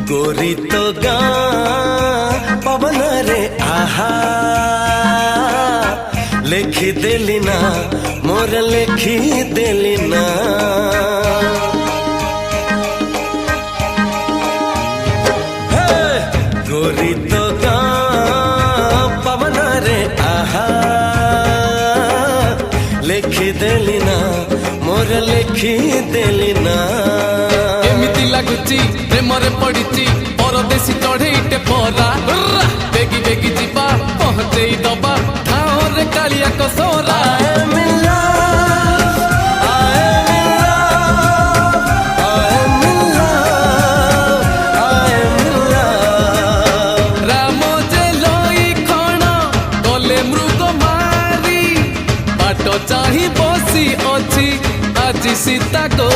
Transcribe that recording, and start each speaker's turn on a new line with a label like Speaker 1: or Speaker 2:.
Speaker 1: गोरी तो गाँ पवन रे आहा लेखी देली ना मोर लेखी देली ना गोरी तो गाँ पवन रे आहा लेखी देली ना मोर लेखी देली ना
Speaker 2: एमिति लागुची प्रेमरे पड़िची परदेशी चढ़ेईटे परा बेगी बेगी जीवा पहुंचेई दबा ठाओरे कालिया कसोरा राम जे लई खण गले मृग मारी बाट चाही बसी अछि आज सीता को